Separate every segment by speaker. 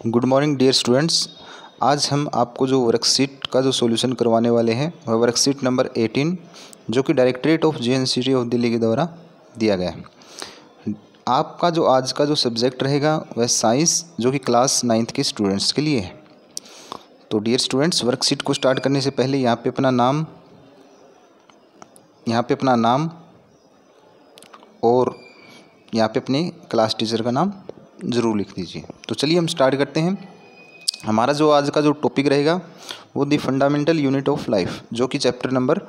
Speaker 1: Good morning dear students. आज हम आपको जो वर्कशीट का जो सॉल्यूशन करवाने वाले हैं वह वर्कशीट नंबर 18 जो कि directorate of JNCT of Delhi के द्वारा दिया गया है। आपका जो आज का जो सब्जेक्ट रहेगा वह साइंस जो कि क्लास 9th के स्टूडेंट्स के लिए है। तो डियर स्टूडेंट्स, वर्कशीट को स्टार्ट करने से पहले यहाँ पे अपना नाम और यहाँ पे अपने क्लास टीचर का नाम ज़रूर लिख दीजिए। तो चलिए हम स्टार्ट करते हैं। हमारा जो आज का जो टॉपिक रहेगा वो दी फंडामेंटल यूनिट ऑफ लाइफ जो कि चैप्टर नंबर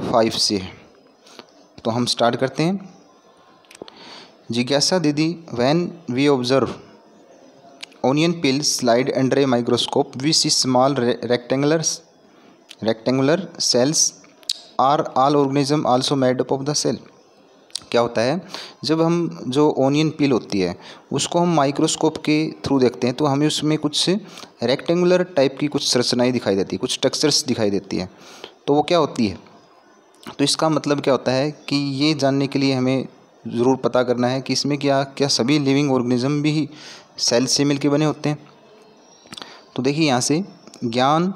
Speaker 1: 5 से है। तो हम स्टार्ट करते हैं। जिज्ञासा दीदी, when we observe onion peel slide under a microscope we see small rectangular cells are all organism also made up of the cell। क्या होता है, जब हम जो ऑनियन पील होती है उसको हम माइक्रोस्कोप के थ्रू देखते हैं तो हमें उसमें कुछ रेक्टेंगुलर टाइप की कुछ संरचनाएं दिखाई देती है, कुछ टेक्सचर्स दिखाई देती है। तो वो क्या होती है, तो इसका मतलब क्या होता है कि ये जानने के लिए हमें ज़रूर पता करना है कि इसमें क्या सभी लिविंग ऑर्गेनिज्म भी सेल से मिलके बने होते हैं। तो देखिए यहाँ से ज्ञान,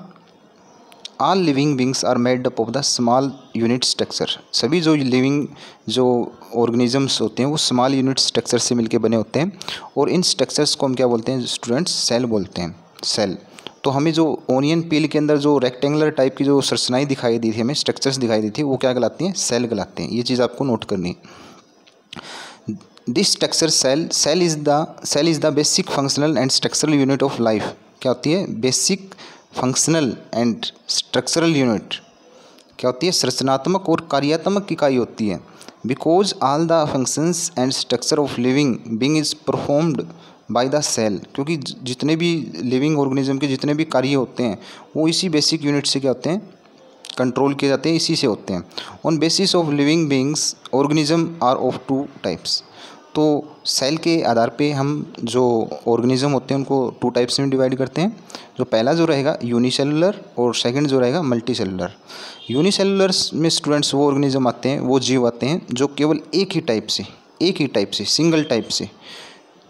Speaker 1: all living beings are made up of the small unit structure. सभी जो लिविंग जो ऑर्गेनिजम्स होते हैं वो स्मॉल यूनिट स्ट्रक्चर से मिलके बने होते हैं और इन स्ट्रक्चर्स को हम क्या बोलते हैं स्टूडेंट्स, सेल बोलते हैं, सेल। तो हमें जो ऑनियन पील के अंदर जो रेक्टेंगुलर टाइप की जो संरचनाएं दिखाई दी थी, हमें स्ट्रक्चर्स दिखाई दी थी, वो क्या कहलाती हैं, सेल कहलाते हैं। ये चीज़ आपको नोट करनी है। This structure cell is the basic functional and structural unit of life. क्या होती है, basic functional and structural unit क्या होती है, संरचनात्मक और कार्यात्मक इकाई होती है। Because all the functions and structure of living being is performed by the cell. क्योंकि जितने भी लिविंग ऑर्गेनिज्म के जितने भी कार्य होते हैं वो इसी बेसिक यूनिट से क्या होते हैं, कंट्रोल किए जाते हैं, इसी से होते हैं। On basis of living beings organism are of 2 types. तो सेल के आधार पे हम जो ऑर्गेनिज्म होते हैं उनको 2 टाइप्स में डिवाइड करते हैं। जो पहला जो रहेगा यूनिसेलुलर और सेकंड जो रहेगा मल्टीसेलुलर। यूनिसेलुलर में स्टूडेंट्स वो ऑर्गेनिज्म आते हैं, वो जीव आते हैं जो केवल एक ही टाइप से सिंगल टाइप से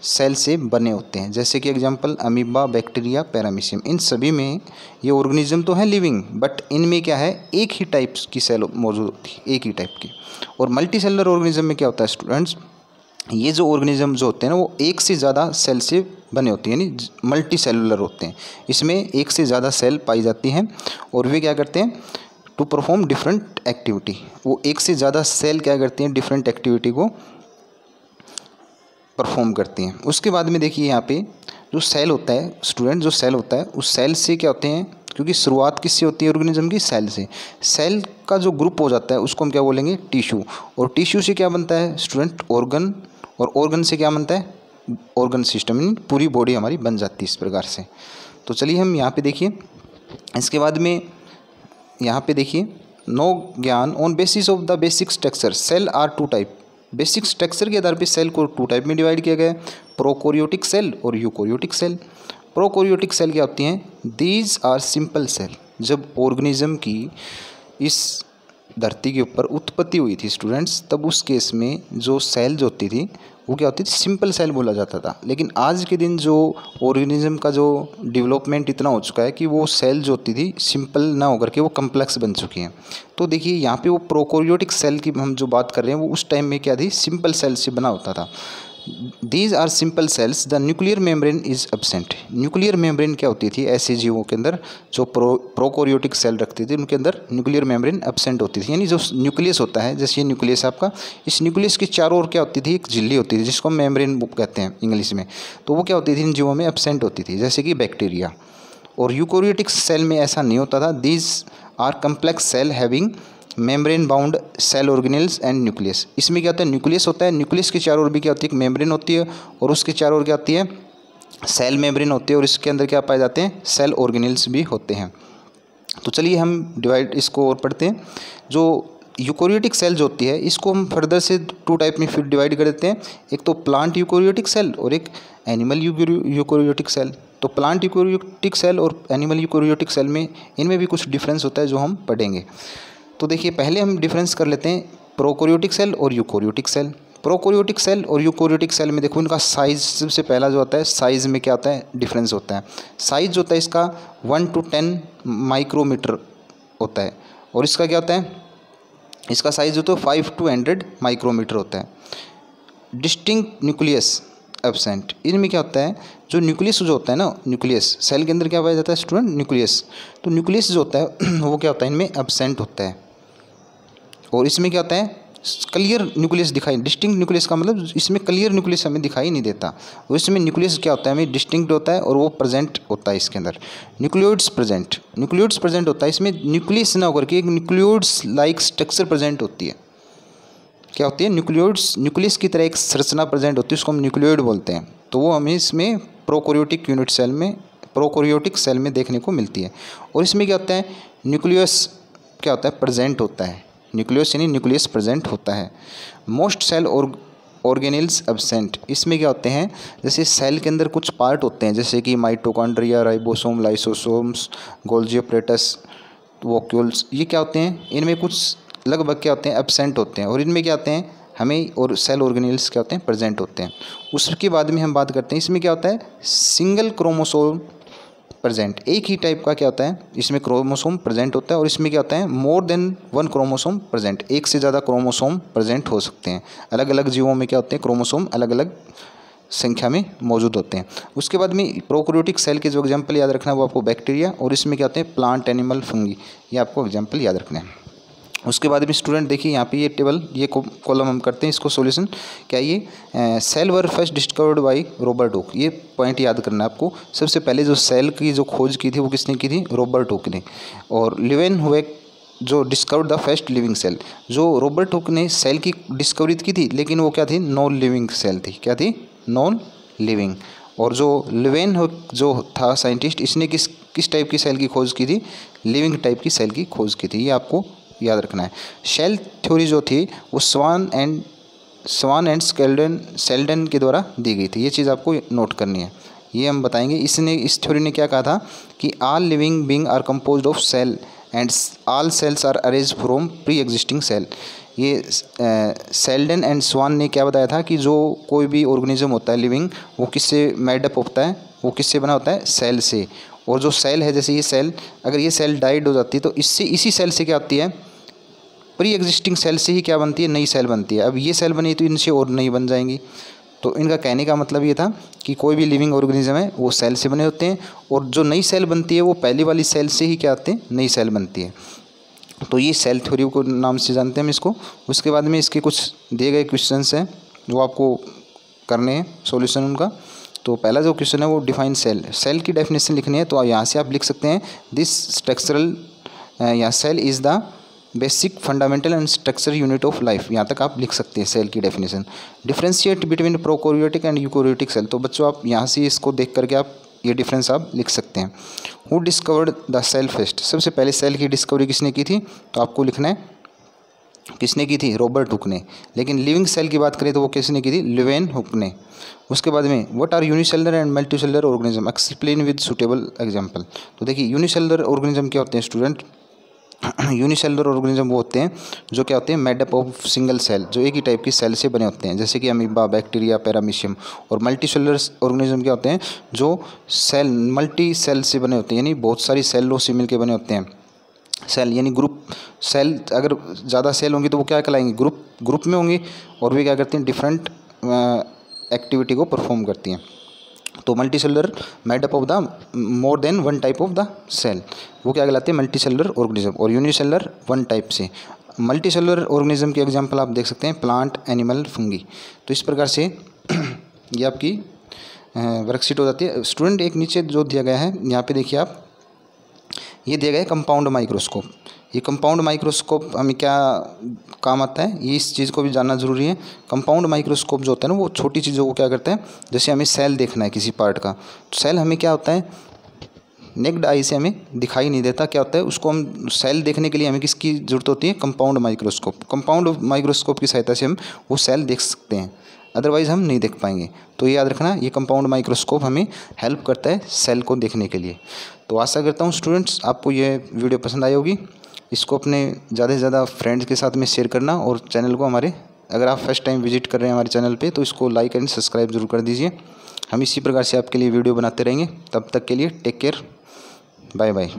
Speaker 1: सेल से बने होते हैं। जैसे कि एग्जांपल अमीबा, बैक्टीरिया, पैरामीशियम, इन सभी में ये ऑर्गेनिज्म तो है लिविंग, बट इनमें क्या है, एक ही टाइप की सेल मौजूद होती है, एक ही टाइप की। और मल्टीसेलुलर ऑर्गेनिज्म में क्या होता है स्टूडेंट्स, ये जो ऑर्गेनिज्म जो होते हैं ना वो एक से ज़्यादा सेल से बने होते हैं, यानी मल्टी सेलुलर होते हैं। इसमें एक से ज़्यादा सेल पाई जाती हैं और वे क्या करते हैं, टू परफॉर्म डिफरेंट एक्टिविटी। वो एक से ज़्यादा सेल क्या करती हैं, डिफरेंट एक्टिविटी को परफॉर्म करती हैं। उसके बाद में देखिए यहाँ पे जो सेल होता है स्टूडेंट, जो सेल होता है उस सेल से क्या होते हैं, क्योंकि शुरुआत किससे होती है ऑर्गेनिज्म की, सेल से। सेल का जो ग्रुप हो जाता है उसको हम क्या बोलेंगे, टिश्यू। और टिश्यू से क्या बनता है स्टूडेंट, ऑर्गन। और ऑर्गन से क्या बनता है, ऑर्गन सिस्टम, पूरी बॉडी हमारी बन जाती है इस प्रकार से। तो चलिए हम यहाँ पे देखिए, इसके बाद में यहाँ पे देखिए, नो ज्ञान on basis of the basic structure cell are 2 type. Basic structure के आधार पे सेल को 2 टाइप में डिवाइड किया गया है, प्रोकैरियोटिक सेल और यूकैरियोटिक सेल। प्रोकैरियोटिक सेल क्या होती हैं, दीज आर सिंपल सेल। जब ऑर्गेनिज्म की इस धरती के ऊपर उत्पत्ति हुई थी स्टूडेंट्स, तब उस केस में जो सेल जो होती थी वो क्या होती थी, सिंपल सेल बोला जाता था। लेकिन आज के दिन जो ऑर्गेनिज्म का जो डेवलपमेंट इतना हो चुका है कि वो सेल जो होती थी सिंपल ना होकर के वो कम्प्लेक्स बन चुकी हैं। तो देखिए यहाँ पे वो प्रोकैरियोटिक सेल की हम जो बात कर रहे हैं वो उस टाइम में क्या थी, सिंपल सेल से बना होता था। These are simple cells, the nuclear membrane is absent. Nuclear membrane क्या होती थी, ऐसे जीवों के अंदर जो प्रोकैरियोटिक सेल रखते थे उनके अंदर न्यूक्लियर मेम्ब्रेन एब्सेंट होती थी। यानी जो न्यूक्लियस होता है, जैसे ये न्यूक्लियस आपका, इस न्यूक्लियस के चारों ओर क्या होती थी, एक झिल्ली होती थी जिसको हम मेम्ब्रेन कहते हैं इंग्लिश में। तो वो क्या होती थी, इन जीवों में एब्सेंट होती थी, जैसे कि बैक्टीरिया। और यूकैरियोटिक सेल में ऐसा नहीं होता था। These are complex cell having membrane bound cell organelles and nucleus. इसमें क्या होता है, न्यूक्लियस होता है, न्यूक्लियस के चारों ओर भी क्या होती है, एक मेम्ब्रेन होती है और उसके चारों ओर क्या होती है, सेल मेम्ब्रेन होती है और इसके अंदर क्या पाए जाते हैं, सेल ऑर्गेनेल्स भी होते हैं। तो चलिए हम डिवाइड इसको और पढ़ते हैं। जो यूकैरियोटिक सेल जो होती है इसको हम फर्दर से 2 टाइप में फिर डिवाइड कर देते हैं, एक तो प्लांट यूकैरियोटिक सेल और एक एनिमल यूकैरियोटिक सेल। तो प्लांट यूकैरियोटिक सेल और एनिमल यूकैरियोटिक सेल में इनमें भी कुछ डिफरेंस होता है जो हम पढ़ेंगे। तो देखिए पहले हम डिफरेंस कर लेते हैं प्रोकैरियोटिक सेल और यूकैरियोटिक सेल। प्रोकैरियोटिक सेल और यूकैरियोटिक सेल में देखो इनका साइज सबसे पहला जो होता है, साइज़ में क्या होता है, डिफरेंस होता है। साइज जो होता है इसका 1 to 10 माइक्रोमीटर होता है, और इसका क्या होता है, इसका साइज जो तो 5 to 100 माइक्रोमीटर होता है। डिस्टिंक्ट न्यूक्लियस एब्सेंट, इनमें क्या होता है, जो न्यूक्लियस जो होता है ना, न्यूक्लियस सेल के अंदर क्या पाया जाता है स्टूडेंट, न्यूक्लियस। तो न्यूक्लियस जो होता है वो क्या होता है, इनमें एब्सेंट होता है। और इसमें क्या होता है, क्लियर न्यूक्लियस दिखाई, डिस्टिंक्ट न्यूक्लियस का मतलब इसमें क्लियर न्यूक्लियस हमें दिखाई नहीं देता। और इसमें न्यूक्लियस क्या होता है, हमें डिस्टिंक्ट होता है और वो प्रेजेंट होता है इसके अंदर। न्यूक्लियोइड्स प्रेजेंट होता है, इसमें न्यूक्लियस ना होकर के एक न्यूक्लियोइड्स लाइक स्ट्रक्चर प्रेजेंट होती है। क्या होती है, न्यूक्लियस की तरह एक संरचना प्रेजेंट होती है, उसको हम न्यूक्लियोइड बोलते हैं। तो वो हमें इसमें प्रोकैरियोटिक सेल में देखने को मिलती है। और इसमें क्या होता है, न्यूक्लियस क्या होता है, प्रेजेंट होता है। न्यूक्लियस यानी न्यूक्लियस प्रेजेंट होता है। मोस्ट सेल ऑर्गेनेल्स एब्सेंट, इसमें क्या होते हैं, जैसे सेल के अंदर कुछ पार्ट होते हैं जैसे कि mitochondria, ribosome, lysosomes, Golgi apparatus, vacuoles, ये क्या होते हैं, इनमें कुछ लगभग क्या होते हैं, एब्सेंट होते हैं। और इनमें क्या होते हैं, हमें और सेल ऑर्गेनेल्स क्या होते हैं, प्रेजेंट होते हैं। उसके बाद में हम बात करते हैं, इसमें क्या होता है, सिंगल क्रोमोसोम प्रेजेंट, एक ही टाइप का क्या होता है, इसमें क्रोमोसोम प्रेजेंट होता है। और इसमें क्या होता है, मोर देन 1 क्रोमोसोम प्रेजेंट, एक से ज़्यादा क्रोमोसोम प्रेजेंट हो सकते हैं। अलग अलग जीवों में क्या होते हैं, क्रोमोसोम अलग अलग संख्या में मौजूद होते हैं। उसके बाद में प्रोकैरियोटिक सेल के जो एग्जाम्पल याद रखना है वो आपको बैक्टीरिया, और इसमें क्या होते हैं, प्लांट, एनिमल, फंगी, ये आपको एग्जाम्पल याद रखना है। उसके बाद में स्टूडेंट देखिए यहाँ पे ये टेबल, ये कॉलम हम करते हैं इसको सॉल्यूशन। क्या ये cell were first discovered by Robert Hooke, ये पॉइंट याद करना है आपको। सबसे पहले जो सेल की जो खोज की थी वो किसने की थी, रॉबर्ट हुक ने। और लीवेनहुइक जो discovered the first living cell, जो रॉबर्ट हुक ने सेल की डिस्कवरी की थी, लेकिन वो क्या थी, नॉन लिविंग सेल थी। क्या थी, नॉन लिविंग। और जो लीवेनहुइक जो था साइंटिस्ट, इसने किस टाइप की सेल की खोज की थी, लिविंग टाइप की सेल की खोज की थी, ये आपको याद रखना है। सेल थ्योरी जो थी वो स्वान एंड सेल्डन के द्वारा दी गई थी, ये चीज़ आपको नोट करनी है, ये हम बताएंगे। इस थ्योरी ने क्या कहा था कि all living being are composed of cell and all cells are arranged from pre existing cell. ये सेल्डन एंड स्वान ने क्या बताया था कि जो कोई भी ऑर्गेनिज्म होता है लिविंग, वो किससे मेडअप होता है, वो किससे बना होता है, सेल से। और जो सेल है, जैसे ये सेल, अगर ये सेल डाइड हो जाती है तो इसी सेल से क्या होती है, प्री एग्जिस्टिंग सेल से ही क्या बनती है, नई सेल बनती है। अब ये सेल बनी तो इनसे और नई बन जाएंगी। तो इनका कहने का मतलब ये था कि कोई भी लिविंग ऑर्गेनिज्म है वो सेल से बने होते हैं, और जो नई सेल बनती है वो पहली वाली सेल से ही क्या आते हैं, नई सेल बनती है। तो ये सेल थ्योरी को नाम से जानते हैं हम इसको। उसके बाद में इसके कुछ दिए गए क्वेश्चंस हैं वो आपको करने हैं सॉल्यूशन उनका। तो पहला जो क्वेश्चन है वो डिफाइन सेल की डेफिनेशन लिखनी है। तो यहाँ से आप लिख सकते हैं दिस स्ट्रक्चरल, या cell is the basic fundamental and structure unit of life, यहाँ तक आप लिख सकते हैं सेल की definition. Differentiate between prokaryotic and eukaryotic cell, तो बच्चों आप यहाँ से इसको देख करके आप ये डिफरेंस आप लिख सकते हैं। Who discovered the cell first, सबसे पहले सेल की डिस्कवरी किसने की थी, तो आपको लिखना है किसने की थी, रॉबर्ट हुक ने। लेकिन लिविंग सेल की बात करें तो वो किसने की थी, लीवेनहुइक ने। उसके बाद में what are unicellular and multicellular organism, explain with suitable example. तो देखिए यूनिसेलुलर ऑर्गेनिज्म क्या होते हैं स्टूडेंट, यूनिसेलुलर ऑर्गेनिज्म वो होते हैं जो क्या होते हैं, मेडअप ऑफ सिंगल सेल, जो एक ही टाइप की सेल से बने होते हैं, जैसे कि अमीबा, बैक्टीरिया, पैरामीशियम। और मल्टीसेलुलर ऑर्गेनिज्म क्या होते हैं, जो सेल मल्टी सेल से बने होते हैं, यानी बहुत सारी सेलों से मिलकर बने होते हैं। सेल यानी ग्रुप, सेल अगर ज़्यादा सेल होंगी तो वो क्या कहलाएंगी, ग्रुप में होंगी, और वे क्या करती हैं, डिफरेंट एक्टिविटी को परफॉर्म करती हैं। तो multicellular made up of the more than 1 type of the cell, वो क्या कहलाते हैं, मल्टीसेलुलर ऑर्गेनिज्म। और यूनिसेलुलर 1 टाइप से। मल्टीसेलुलर ऑर्गेनिज्म के एग्जांपल आप देख सकते हैं प्लांट, एनिमल, फंगी। तो इस प्रकार से ये आपकी वर्कशीट हो जाती है स्टूडेंट। एक नीचे जो दिया गया है यहाँ पे देखिए आप, ये दिया गया है कंपाउंड माइक्रोस्कोप। ये कंपाउंड माइक्रोस्कोप हमें क्या काम आता है, ये इस चीज़ को भी जानना ज़रूरी है। कंपाउंड माइक्रोस्कोप जो होता है ना, वो छोटी चीज़ों को क्या करता है, जैसे हमें सेल देखना है किसी पार्ट का, तो सेल हमें क्या होता है, नेक्ड आई से हमें दिखाई नहीं देता, क्या होता है, उसको हम सेल देखने के लिए हमें किसकी ज़रूरत होती है, कंपाउंड माइक्रोस्कोप। कंपाउंड माइक्रोस्कोप की सहायता से हम वो सेल देख सकते हैं, अदरवाइज़ हम नहीं देख पाएंगे। तो ये याद रखना, ये कंपाउंड माइक्रोस्कोप हमें हेल्प करता है सेल को देखने के लिए। तो आशा करता हूँ स्टूडेंट्स आपको ये वीडियो पसंद आई होगी। इसको अपने ज़्यादा से ज़्यादा फ्रेंड्स के साथ में शेयर करना, और चैनल को हमारे अगर आप फर्स्ट टाइम विजिट कर रहे हैं हमारे चैनल पे तो इसको लाइक एंड सब्सक्राइब जरूर कर दीजिए। हम इसी प्रकार से आपके लिए वीडियो बनाते रहेंगे। तब तक के लिए टेक केयर, बाय बाय।